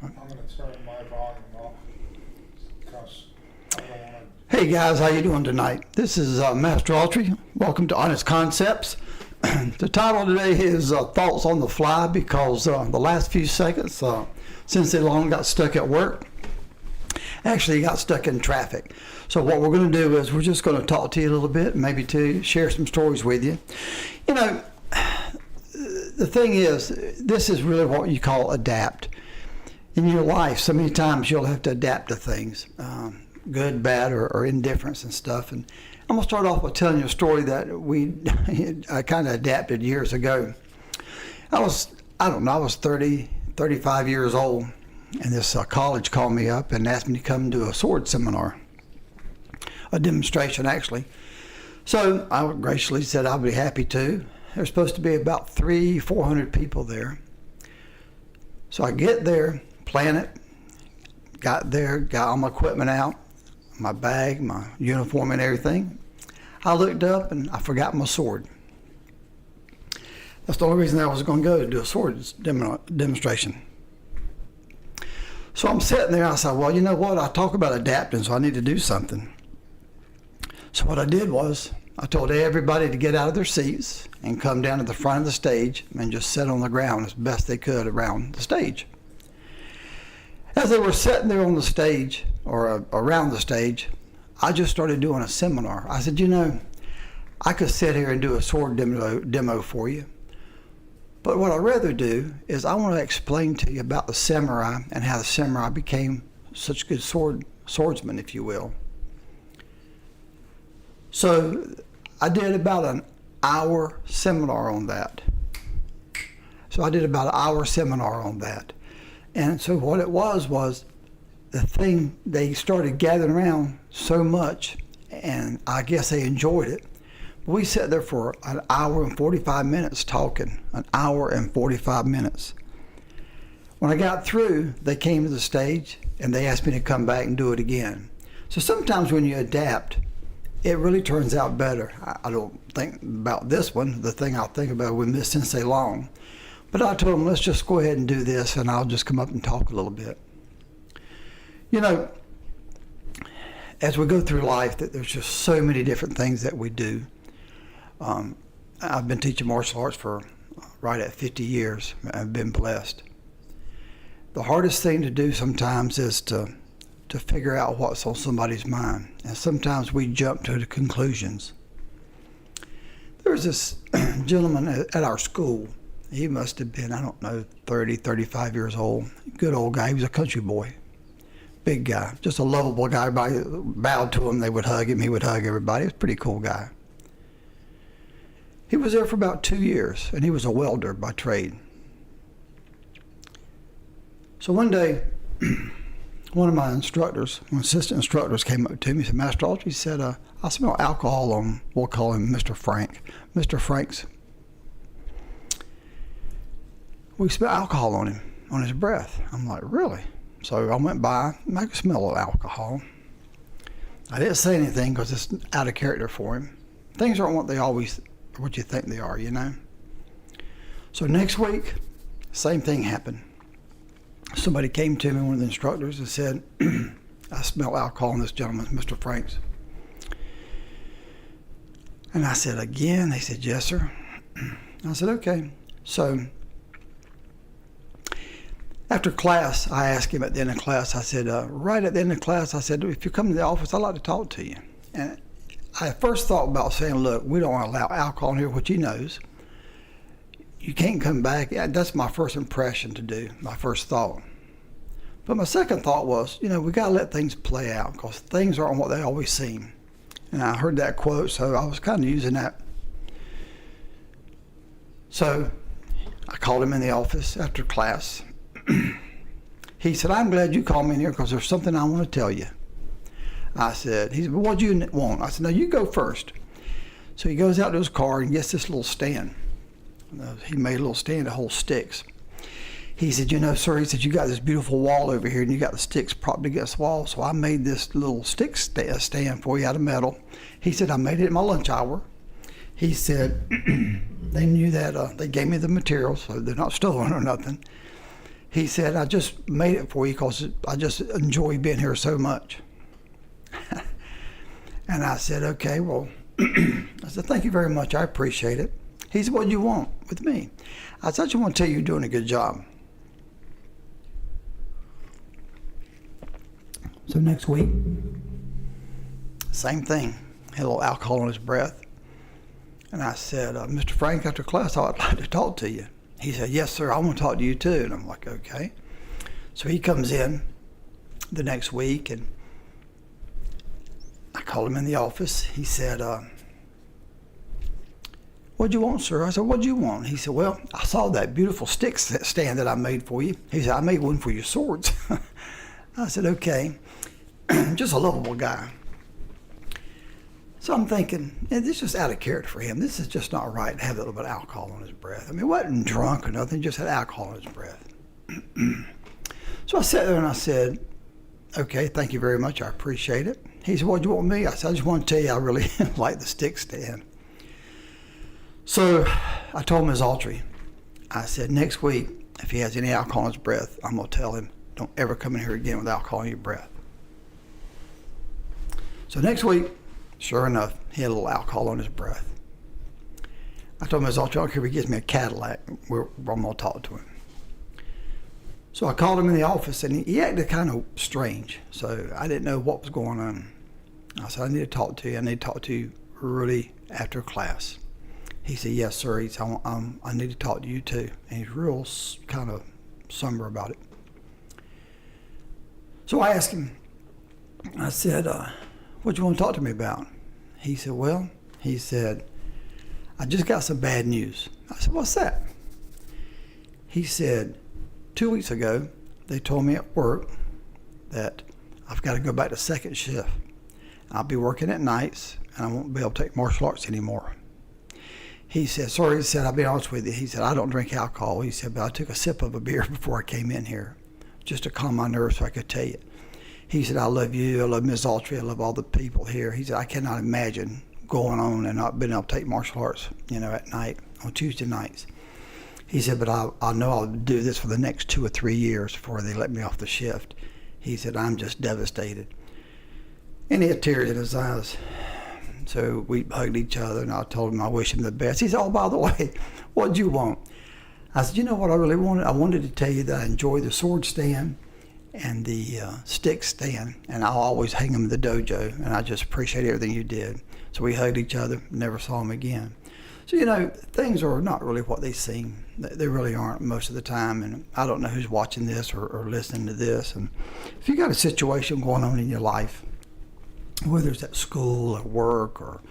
I'm going to turn my volume off because I don't want to. Hey guys, how you doing tonight? This is Master Autry. Welcome to Honest Concepts. The title today is Thoughts on the Fly because the last few seconds, since Elon got stuck at work, actually he got stuck in traffic. So what we're going to do is we're just going to talk to you a little bit, maybe to share some stories with you. You know, the thing is, this is really what you call adapt. In your life, so many times you'll have to adapt to things, good, bad, or indifference and stuff. And I'm going to start off by telling you a story that I kind of adapted years ago. I was 30, 35 years old, and this college called me up and asked me to come to a sword seminar, a demonstration actually. So I graciously said I'll be happy to. There's supposed to be about 400 people there. So I get there, plan it, got there, got all my equipment out, my bag, my uniform and everything. I looked up and I forgot my sword. That's the only reason I was going to go to do a sword demonstration. So I'm sitting there, I said, well, you know what, I talk about adapting, so I need to do something. So what I did was, I told everybody to get out of their seats and come down to the front of the stage and just sit on the ground as best they could around the stage. As they were sitting there on the stage, or around the stage, I just started doing a seminar. I said, you know, I could sit here and do a sword demo for you, but what I'd rather do is I want to explain to you about the samurai and how the samurai became such good swordsmen, if you will. So I did about an hour seminar on that. And so what it was the thing, they started gathering around so much, and I guess they enjoyed it. We sat there for an hour and 45 minutes talking, an hour and 45 minutes. When I got through, they came to the stage and they asked me to come back and do it again. So sometimes when you adapt, it really turns out better. I don't think about this one. The thing I'll think about with Miss Sensei Long. But I told them, let's just go ahead and do this, and I'll just come up and talk a little bit. You know, as we go through life, there's just so many different things that we do. I've been teaching martial arts for right at 50 years. I've been blessed. The hardest thing to do sometimes is to figure out what's on somebody's mind. And sometimes we jump to the conclusions. There was this gentleman at our school. He must have been, I don't know, 30, 35 years old. Good old guy. He was a country boy. Big guy. Just a lovable guy. Everybody bowed to him. They would hug him. He would hug everybody. He was a pretty cool guy. He was there for about 2 years, and he was a welder by trade. So one day, one of my assistant instructors came up to me and said, Master Autry, he said, I smell alcohol on, we'll call him Mr. Frank. Mr. Frank's, we smell alcohol on him, on his breath. I'm like, really? So I went by, and I could smell alcohol. I didn't say anything because it's out of character for him. Things aren't what you think they are, you know? So next week, same thing happened. Somebody came to me, one of the instructors, and said, I smell alcohol in this gentleman, Mr. Franks. And I said, again? They said, yes, sir. I said, okay. So after class, I asked him at the end of class, I said, right at the end of class, I said, if you come to the office, I'd like to talk to you. And I first thought about saying, look, we don't allow alcohol in here, which he knows. You can't come back. Yeah, that's my first impression to do, my first thought. But my second thought was, you know, we got to let things play out because things aren't what they always seem. And I heard that quote, so I was kind of using that. So I called him in the office after class. He said, I'm glad you called me in here because there's something I want to tell you. I said, he said, well, what do you want? I said, no, you go first. So he goes out to his car and gets this little stand. He made a little stand to hold sticks. He said, you know, sir, he said, you got this beautiful wall over here and you got the sticks propped against the wall, so I made this little stick stand for you out of metal. He said, I made it in my lunch hour. He said, they knew that, they gave me the materials, so they're not stolen or nothing. He said, I just made it for you because I just enjoy being here so much. And I said, okay, well, I said, thank you very much. I appreciate it. He said, what do you want with me? I said, I just want to tell you you're doing a good job. So next week, same thing. Had a little alcohol in his breath. And I said, Mr. Frank, after class, I'd like to talk to you. He said, yes, sir, I want to talk to you too. And I'm like, okay. So he comes in the next week, and I called him in the office. He said, what'd you want, sir? I said, what'd you want? He said, well, I saw that beautiful stick stand that I made for you. He said, I made one for your swords. I said, okay. Just a lovable guy. So I'm thinking, this is just out of character for him. This is just not right to have a little bit of alcohol on his breath. I mean, he wasn't drunk or nothing, just had alcohol on his breath. So I sat there and I said, okay, thank you very much. I appreciate it. He said, what do you want me? I said, I just want to tell you I really like the stick stand. So I told Ms. Autry, I said, next week, if he has any alcohol in his breath, I'm going to tell him, don't ever come in here again with alcohol in your breath. So next week, sure enough, he had a little alcohol on his breath. I told Ms. Autry, I don't care if he gives me a Cadillac, I'm going to talk to him. So I called him in the office, and he acted kind of strange. So I didn't know what was going on. I said, I need to talk to you. I need to talk to you really after class. He said, yes, sir. He said, I need to talk to you too. And he's real kind of somber about it. So I asked him, I said, what do you want to talk to me about? He said, well, I just got some bad news. I said, what's that? He said, 2 weeks ago, they told me at work that I've got to go back to second shift. I'll be working at nights, and I won't be able to take martial arts anymore. He said, sorry, he said, I'll be honest with you. He said, I don't drink alcohol. He said, but I took a sip of a beer before I came in here, just to calm my nerves so I could tell you. He said, I love you, I love Ms. Autry, I love all the people here. He said, I cannot imagine going on and not being able to take martial arts, at night, on Tuesday nights. He said, but I know I'll do this for the next 2 or 3 years before they let me off the shift. He said, I'm just devastated. And he had tears in his eyes. So we hugged each other, and I told him I wish him the best. He said, oh, by the way, what do you want? I said, you know what I really wanted? I wanted to tell you that I enjoy the sword stand and the stick stand, and I'll always hang them in the dojo, and I just appreciate everything you did. So we hugged each other, never saw him again. So, things are not really what they seem. They really aren't most of the time, and I don't know who's watching this or listening to this. And if you got a situation going on in your life, whether it's at school or work or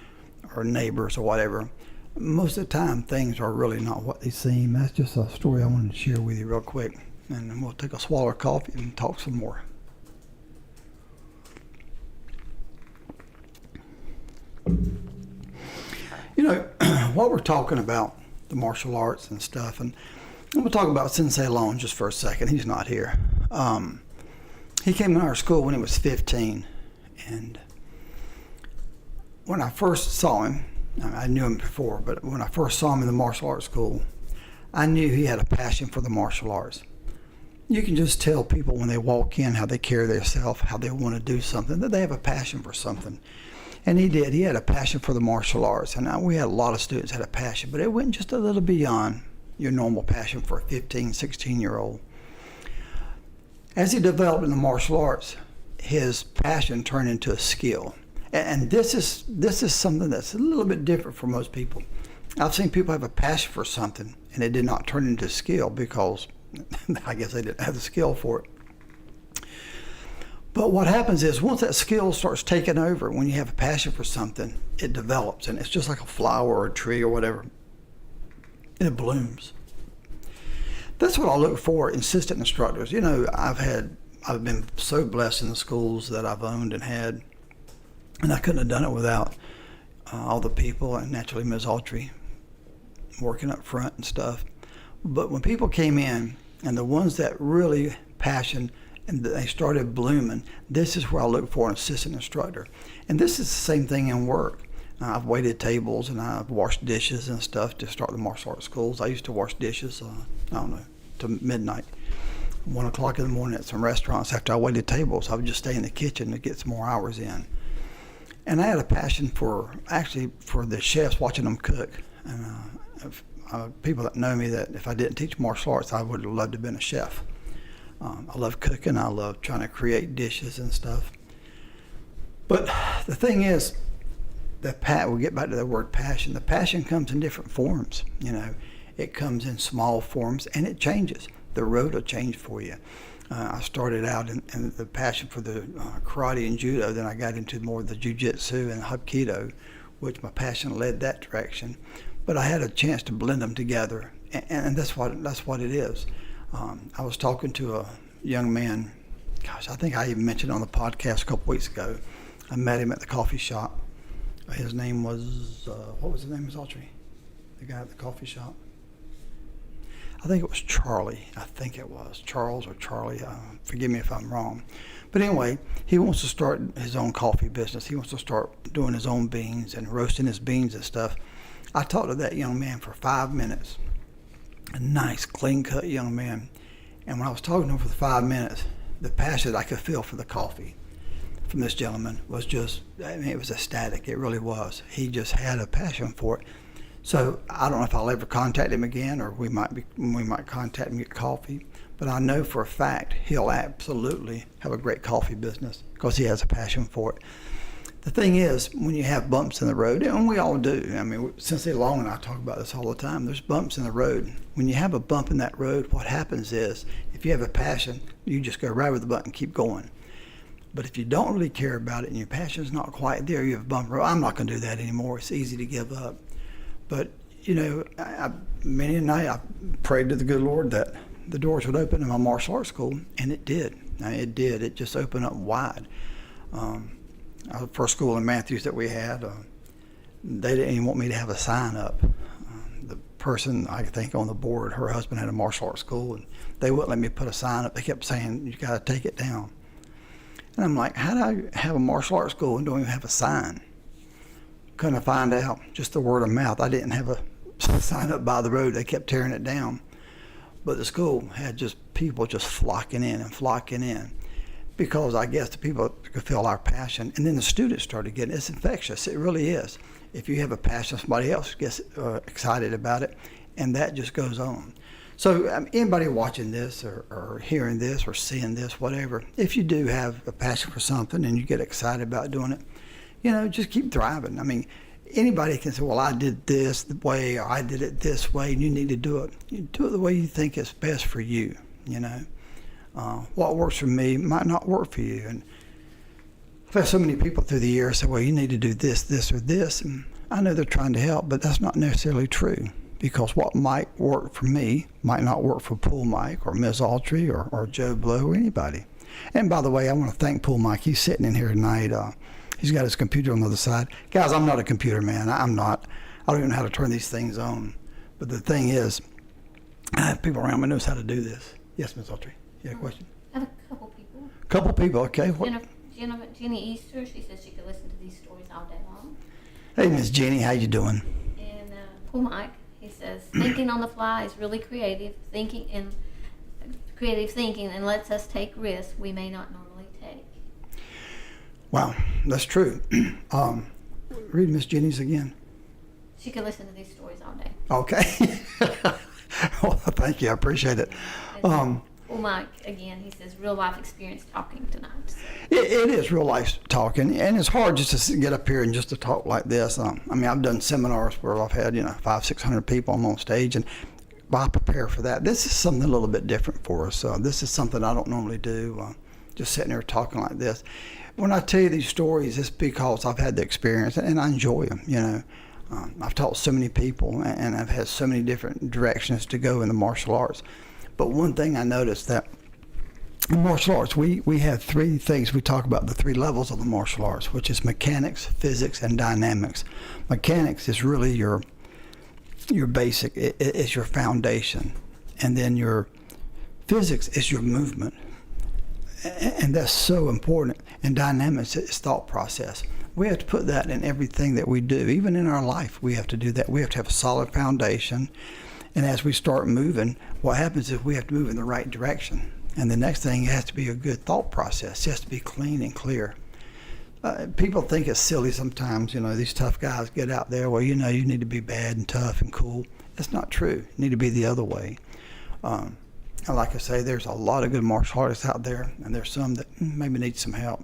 neighbors or whatever, most of the time things are really not what they seem. That's just a story I wanted to share with you real quick. And then we'll take a swallow of coffee and talk some more. While we're talking about the martial arts and stuff, and I'm going to talk about Sensei Long just for a second. He's not here. He came to our school when he was 15, and when I first saw him, I knew him before, but when I first saw him in the martial arts school, I knew he had a passion for the martial arts. You can just tell people when they walk in how they carry themselves, how they want to do something, that they have a passion for something. And he did. He had a passion for the martial arts. And we had a lot of students that had a passion, but it went just a little beyond your normal passion for a 15, 16-year-old. As he developed in the martial arts, his passion turned into a skill. And this is something that's a little bit different for most people. I've seen people have a passion for something, and it did not turn into a skill because I guess they didn't have the skill for it. But what happens is once that skill starts taking over, when you have a passion for something, it develops, and it's just like a flower or a tree or whatever. It blooms. That's what I look for in assistant instructors. I've been so blessed in the schools that I've owned and had, and I couldn't have done it without all the people and naturally Ms. Autry working up front and stuff. But when people came in, and the ones that really passion and they started blooming, this is where I look for an assistant instructor. And this is the same thing in work. I've waited tables and I've washed dishes and stuff to start the martial arts schools. I used to wash dishes, to midnight. 1 o'clock in the morning at some restaurants after I waited tables. I would just stay in the kitchen to get some more hours in. And I had a passion for the chefs, watching them cook. And people that know me, that if I didn't teach martial arts, I would have loved to have been a chef. I love cooking. I love trying to create dishes and stuff. But the thing is, we'll get back to the word passion. The passion comes in different forms. It comes in small forms, and it changes. The road will change for you. I started out in the passion for the karate and judo. Then I got into more of the jiu-jitsu and hapkido, which my passion led that direction. But I had a chance to blend them together, and that's what it is. I was talking to a young man. Gosh, I think I even mentioned on the podcast a couple weeks ago. I met him at the coffee shop. His name was, what was his name, Ms. Autry? The guy at the coffee shop? I think it was Charlie. I think it was Charles or Charlie. Forgive me if I'm wrong. But anyway, he wants to start his own coffee business. He wants to start doing his own beans and roasting his beans and stuff. I talked to that young man for 5 minutes. A nice, clean-cut young man. And when I was talking to him for the 5 minutes, the passion I could feel for the coffee from this gentleman was just, it was ecstatic. It really was. He just had a passion for it. So I don't know if I'll ever contact him again, or we might contact him and get coffee. But I know for a fact he'll absolutely have a great coffee business because he has a passion for it. The thing is, when you have bumps in the road, and we all do. I mean, Sensei Long and I talk about this all the time. There's bumps in the road. When you have a bump in that road, what happens is, if you have a passion, you just go right with the button and keep going. But if you don't really care about it and your passion's not quite there, you have a bump road. I'm not going to do that anymore. It's easy to give up. But, many a night I prayed to the good Lord that the doors would open in my martial arts school, and it did. It did. It just opened up wide. The first school in Matthews that we had, they didn't even want me to have a sign up. The person, I think, on the board, her husband had a martial arts school, and they wouldn't let me put a sign up. They kept saying, you got to take it down. And I'm like, how do I have a martial arts school and don't even have a sign? Couldn't find out, just the word of mouth. I didn't have a sign up by the road. They kept tearing it down. But the school had just people just flocking in. Because I guess the people could feel our passion. And then the students started getting it. It's infectious. It really is. If you have a passion, somebody else gets excited about it, and that just goes on. So anybody watching this or hearing this or seeing this, whatever, if you do have a passion for something and you get excited about doing it, just keep thriving. I mean, anybody can say, well, I did this the way, or I did it this way, and you need to do it. You do it the way you think is best for you, What works for me might not work for you. And I've had so many people through the years say, well, you need to do this, this, or this. And I know they're trying to help, but that's not necessarily true. Because what might work for me might not work for Pool Mike or Ms. Autry or Joe Blow or anybody. And by the way, I want to thank Pool Mike. He's sitting in here tonight. He's got his computer on the other side. Guys, I'm not a computer man. I'm not. I don't even know how to turn these things on. But the thing is, I have people around me knows how to do this. Yes, Ms. Autry. You had a question? I have a couple people. Couple people, okay. Jenny Easter, she says she could listen to these stories all day long. Hey, Miss Jenny, how you doing? And Pool Mike, he says, thinking on the fly is really creative thinking and lets us take risks we may not normally take. Wow, that's true. Read Miss Jenny's again. She could listen to these stories all day. Okay. Well, thank you. I appreciate it. Pool Mike, again, he says, real life experience talking tonight. So. It is real life talking, and it's hard just to get up here and just to talk like this. I've done seminars where I've had 500-600 people on stage, and I prepare for that. This is something a little bit different for us. This is something I don't normally do, just sitting there talking like this. When I tell you these stories, it's because I've had the experience, and I enjoy them, I've taught so many people, and I've had so many different directions to go in the martial arts. But one thing I noticed that in martial arts, we have three things. We talk about the three levels of the martial arts, which is mechanics, physics, and dynamics. Mechanics is really your basic. It's your foundation. And then your physics is your movement. And that's so important. And dynamics is thought process. We have to put that in everything that we do. Even in our life, we have to do that. We have to have a solid foundation. And as we start moving, what happens is we have to move in the right direction. And the next thing, it has to be a good thought process. It has to be clean and clear. People think it's silly sometimes, these tough guys get out there, well, you need to be bad and tough and cool. That's not true. You need to be the other way. And like I say, there's a lot of good martial artists out there, and there's some that maybe need some help.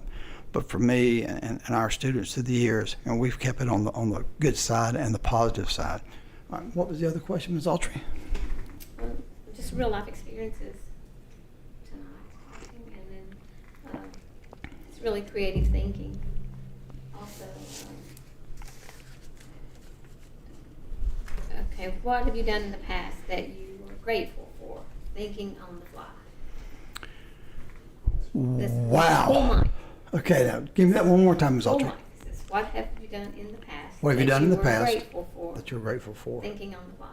But for me and our students through the years, we've kept it on the good side and the positive side. What was the other question, Ms. Autry? Just real life experiences tonight, and then it's really creative thinking. Also, okay, what have you done in the past that you were grateful for? Thinking on the fly. Wow. Oh my. Okay, now give me that one more time, Ms. Oh Autry. my. This is what have you done in the past? What have you done in the past grateful for? that you're grateful for? Thinking on the fly.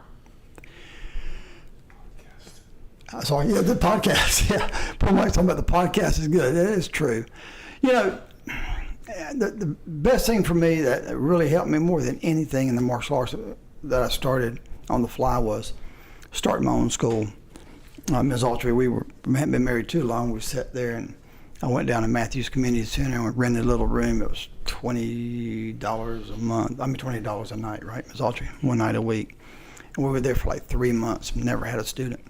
Sorry, yeah, the podcast. Yeah, Paul Mike's talking about the podcast is good. It is true. The best thing for me that really helped me more than anything in the martial arts that I started on the fly was starting my own school. Ms. Autry, we hadn't been married too long. We sat there, and I went down to Matthews Community Center and we rented a little room. It was $20 a month. $20 a night, right, Ms. Autry? One night a week. And we were there for like 3 months. Never had a student.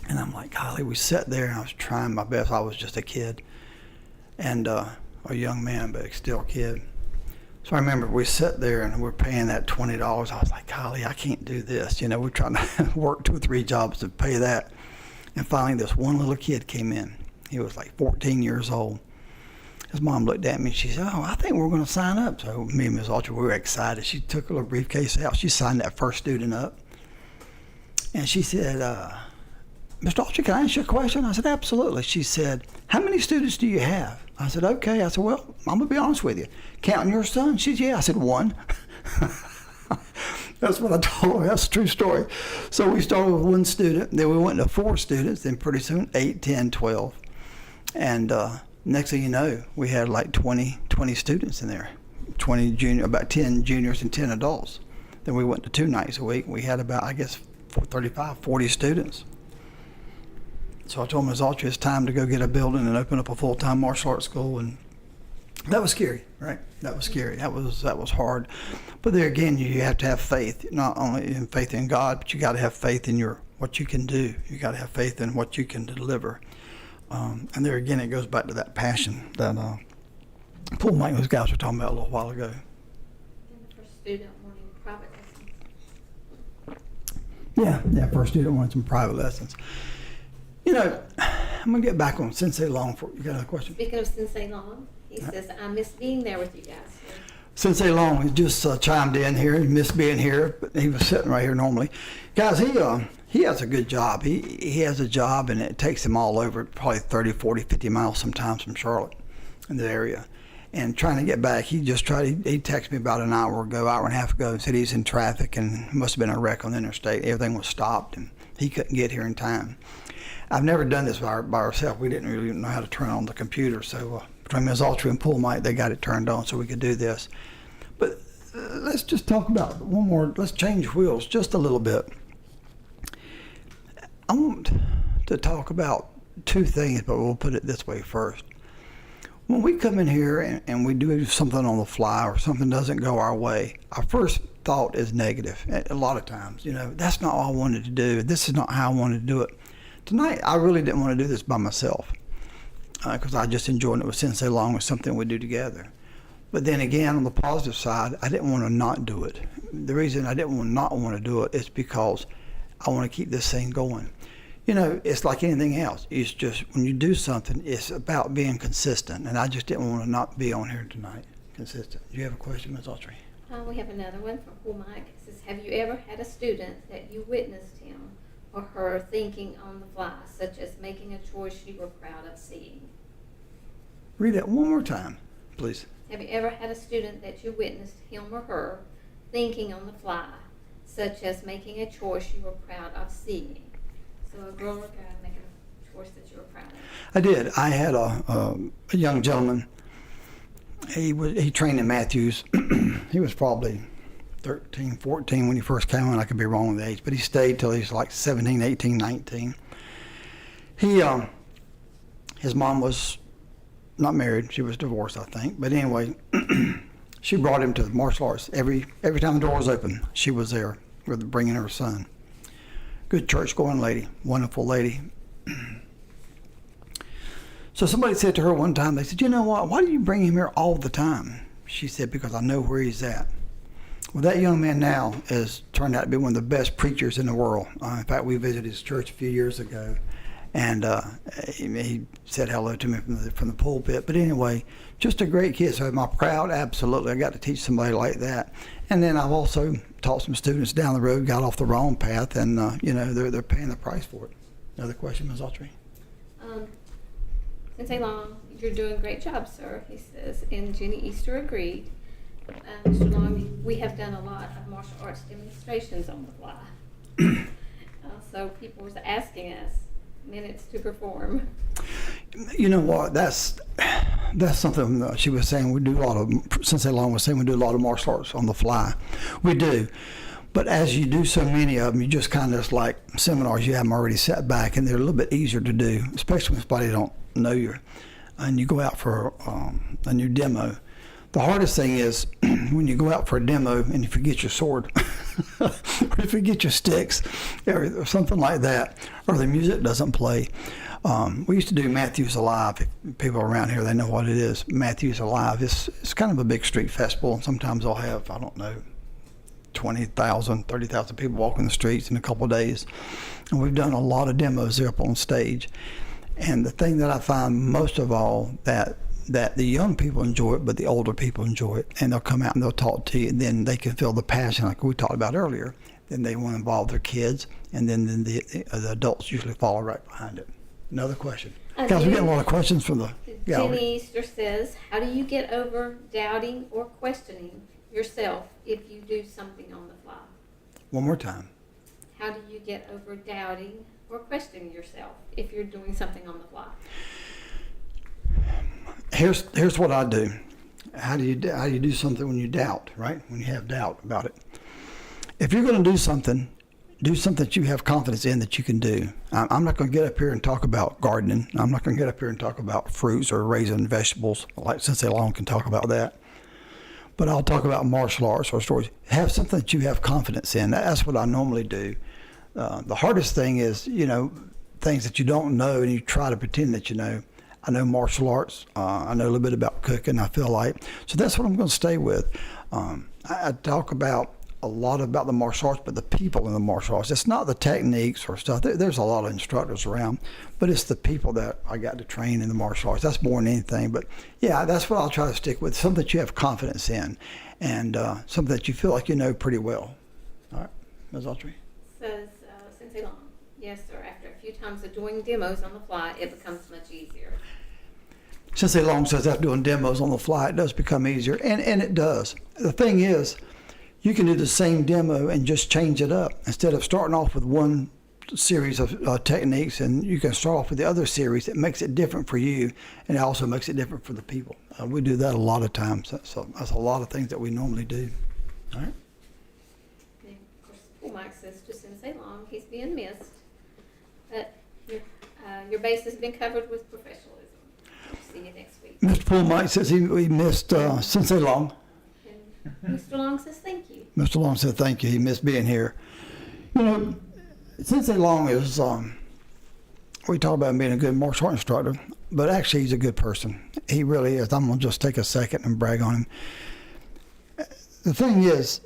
And I'm like, golly, we sat there and I was trying my best. I was just a kid and a young man, but still a kid. So I remember we sat there and we're paying that $20. I was like, golly, I can't do this. We're trying to work 2 or 3 jobs to pay that. And finally, this one little kid came in. He was like 14 years old. His mom looked at me and she said, oh, I think we're going to sign up. So me and Ms. Autry, we were excited. She took a little briefcase out. She signed that first student up. And she said, Mr. Autry, can I ask you a question? I said, absolutely. She said, how many students do you have? I said, okay. I said, well, I'm going to be honest with you. Counting your son? She said, yeah. I said, 1. That's what I told her. That's a true story. So we started with 1 student. Then we went to 4 students. Then pretty soon, 8, 10, 12. And next thing you know, we had like 20 students in there. 20 junior, about 10 juniors and 10 adults. Then we went to 2 nights a week. We had about, 40 students. So I told Ms. Autry it's time to go get a building and open up a full-time martial arts school, and that was scary, right? That was scary. That was hard. But there again, you have to have faith, not only in faith in God, but you got to have faith in what you can do. You got to have faith in what you can deliver. And there again, it goes back to that passion that Paul Mike and those guys were talking about a little while ago. And the first student wanting private lessons. Yeah, first student wanted some private lessons. I'm going to get back on Sensei Long. You got another question? Speaking of Sensei Long, he says, I miss being there with you guys. Sensei Long has just chimed in here. He missed being here, but he was sitting right here normally. Guys, he has a good job. He has a job, and it takes him all over, probably 30, 40, 50 miles sometimes from Charlotte in the area. And trying to get back, he texted me about an hour and a half ago, and said he's in traffic and must have been a wreck on the interstate. Everything was stopped, and he couldn't get here in time. I've never done this by ourselves. We didn't really know how to turn on the computer. So between Ms. Autry and Paul Mike, they got it turned on so we could do this. But let's just talk about one more. Let's change wheels just a little bit. I want to talk about 2 things, but we'll put it this way first. When we come in here and we do something on the fly or something doesn't go our way, our first thought is negative. A lot of times, that's not all I wanted to do. This is not how I wanted to do it. Tonight, I really didn't want to do this by myself because I just enjoyed it with Sensei Long. It's something we do together. But then again, on the positive side, I didn't want to not do it. The reason I didn't not want to do it is because I want to keep this thing going. It's like anything else. It's just when you do something, it's about being consistent. And I just didn't want to not be on here tonight. Consistent. Do you have a question, Ms. Autry? We have another one from Paul Mike. It says, have you ever had a student that you witnessed him or her thinking on the fly, such as making a choice you were proud of seeing? Read that one more time, please. Have you ever had a student that you witnessed him or her thinking on the fly, such as making a choice you were proud of seeing? So a girl or guy making a choice that you were proud of. I did. I had a young gentleman. He trained in Matthews. He was probably 13, 14 when he first came on. I could be wrong with the age, but he stayed till he was like 17, 18, 19. He his mom was not married. She was divorced, I think. But anyway, she brought him to the martial arts. Every time the door was open, she was there with bringing her son. Good church-going lady, wonderful lady. So somebody said to her one time, they said, you know what, why do you bring him here all the time? She said, because I know where he's at. Well, that young man now has turned out to be one of the best preachers in the world. In fact, we visited his church a few years ago, and he said hello to me from the pulpit. But anyway, just a great kid. So am I proud? Absolutely. I got to teach somebody like that. And then I've also taught some students down the road, got off the wrong path, and they're paying the price for it. Another question, Ms. Autry? Sensei Long, you're doing a great job, sir, he says, and Jenny Easter agreed. Mr. Long, we have done a lot of martial arts demonstrations on the fly. So people was asking us minutes to perform. You know what? That's something she was saying. We do a lot of. Sensei Long was saying we do a lot of martial arts on the fly. We do, but as you do so many of them, you just kind of like seminars. You have them already set back, and they're a little bit easier to do, especially when somebody don't know you, and you go out for a new demo. The hardest thing is when you go out for a demo and you forget your sword, or you forget your sticks, or something like that, or the music doesn't play. We used to do Matthews Alive. If people around here, they know what it is. Matthews Alive. It's kind of a big street festival, and sometimes they'll have, 20,000, 30,000 people walking the streets in a couple of days. And we've done a lot of demos there up on stage. And the thing that I find most of all, that the young people enjoy it, but the older people enjoy it. And they'll come out and they'll talk to you, and then they can feel the passion like we talked about earlier. Then they want to involve their kids, and then the adults usually follow right behind it. Another question. Guys, we're getting a lot of questions from the gallery. Jenny Easter says, how do you get over doubting or questioning yourself if you do something on the fly? One more time. How do you get over doubting or questioning yourself if you're doing something on the fly? Here's what I do. How do you do something when you doubt, right? When you have doubt about it. If you're going to do something that you have confidence in that you can do. I'm not going to get up here and talk about gardening. I'm not going to get up here and talk about fruits or raising vegetables, like Sensei Long can talk about that. But I'll talk about martial arts or stories. Have something that you have confidence in. That's what I normally do. The hardest thing is, things that you don't know and you try to pretend that you know. I know martial arts. I know a little bit about cooking, I feel like. So that's what I'm going to stay with. I talk about a lot about the martial arts, but the people in the martial arts. It's not the techniques or stuff. There's a lot of instructors around, but it's the people that I got to train in the martial arts. That's more than anything. But yeah, that's what I'll try to stick with. Something that you have confidence in, and something that you feel like you know pretty well. All right, Ms. Autry. Says Sensei Long. Yes, sir. After a few times of doing demos on the fly, it becomes much easier. Sensei Long says after doing demos on the fly, it does become easier, and it does. The thing is, you can do the same demo and just change it up. Instead of starting off with one series of techniques, and you can start off with the other series. It makes it different for you, and it also makes it different for the people. We do that a lot of times. So that's a lot of things that we normally do. All right. And of course, Paul Mike says to Sensei Long, he's being missed, but your base has been covered with professionalism. See you next week. Mr. Paul Mike says he missed Sensei Long. And Mr. Long says thank you. Mr. Long said thank you. He missed being here. Sensei Long is, we talk about him being a good martial art instructor, but actually he's a good person. He really is. I'm going to just take a second and brag on him. The thing is,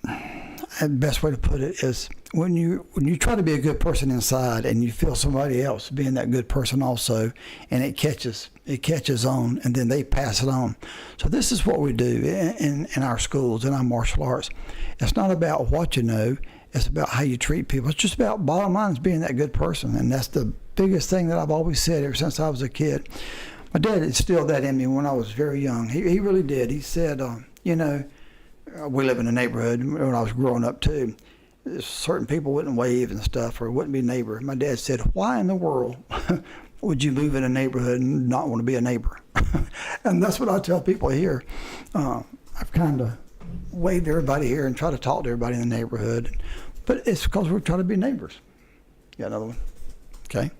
the best way to put it is when you try to be a good person inside and you feel somebody else being that good person also, and it catches on, and then they pass it on. So this is what we do in our schools, in our martial arts. It's not about what you know, it's about how you treat people. It's just about, bottom line, is being that good person, and that's the biggest thing that I've always said ever since I was a kid. My dad instilled that in me when I was very young. He really did. He said, we live in a neighborhood when I was growing up too. Certain people wouldn't wave and stuff, or wouldn't be neighbor. My dad said, why in the world would you move in a neighborhood and not want to be a neighbor? And that's what I tell people here. I've kind of waved to everybody here and try to talk to everybody in the neighborhood, but it's because we're trying to be neighbors. Got another one? Okay.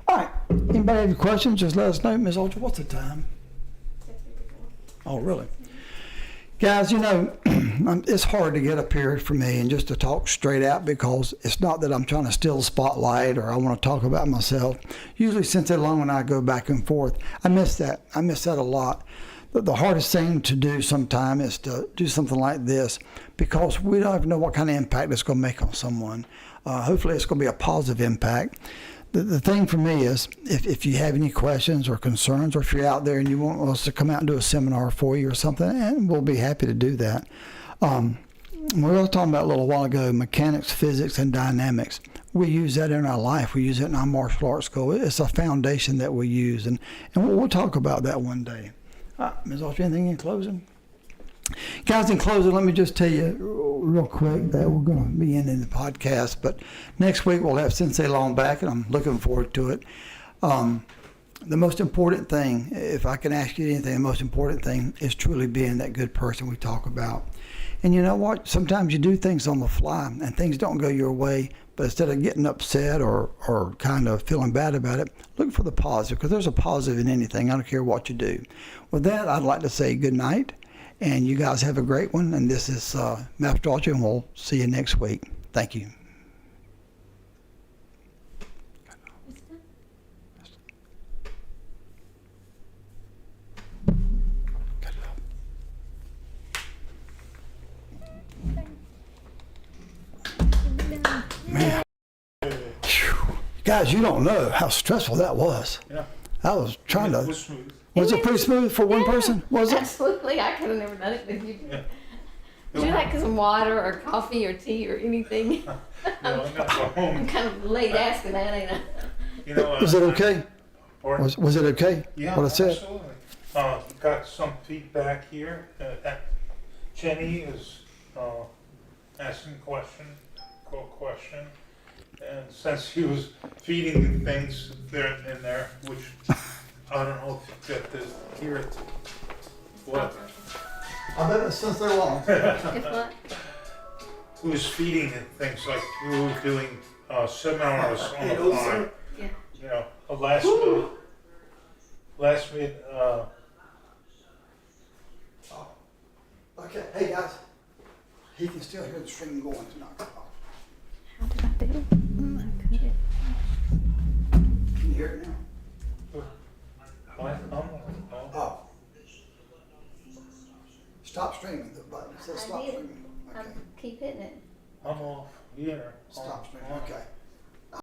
All right. Anybody have any questions? Just let us know. Ms. Ultra, what's the time? Oh, really? Guys, you know, it's hard to get up here for me and just to talk straight out because it's not that I'm trying to steal the spotlight or I want to talk about myself. Usually Cynthia Long and I go back and forth. I miss that. I miss that a lot. But the hardest thing to do sometime is to do something like this because we don't even know what kind of impact it's going to make on someone. Hopefully it's going to be a positive impact. The thing for me is if you have any questions or concerns or if you're out there and you want us to come out and do a seminar for you or something, and we'll be happy to do that. We were talking about a little while ago, mechanics, physics, and dynamics. We use that in our life. We use it in our martial arts school. It's a foundation that we use, and we'll talk about that one day. Ms. Ultra, anything in closing? Guys, in closing, let me just tell you real quick that we're going to be ending the podcast, but next week we'll have Sensei Long back, and I'm looking forward to it. The most important thing, if I can ask you anything, the most important thing is truly being that good person we talk about. And you know what? Sometimes you do things on the fly, and things don't go your way, but instead of getting upset or kind of feeling bad about it, look for the positive, because there's a positive in anything. I don't care what you do. With that, I'd like to say good night. And you guys have a great one. And this is Master Ultra, and we'll see you next week. Thank you. Man. Phew. Guys, you don't know how stressful that was. Yeah. I was trying It to. was smooth. Was it pretty smooth for one Yeah, person? Was it? Absolutely. I could have never done it, but you did. Yeah. Would you like some water or coffee or tea or anything? You know, I'm gonna go I'm home. kind of late asking that, ain't I? You know, Was it okay? Or, Was it okay? yeah, What I said? absolutely. Got some feedback here. Jenny is asking question, and since he was feeding the things there in there, which I don't know if you got to hear it. What? I bet it's since they're long. If what? Who was feeding it things like we were doing seminars on the fly. Yeah. You know, a last minute. Okay, hey guys. He can still hear the string going. It's not cut off. How did I do? I couldn't. Can you hear it now? Oh. Stop streaming. The button says I stop did. streaming. Okay. Keep hitting it. I'm off here. Stop streaming. Okay.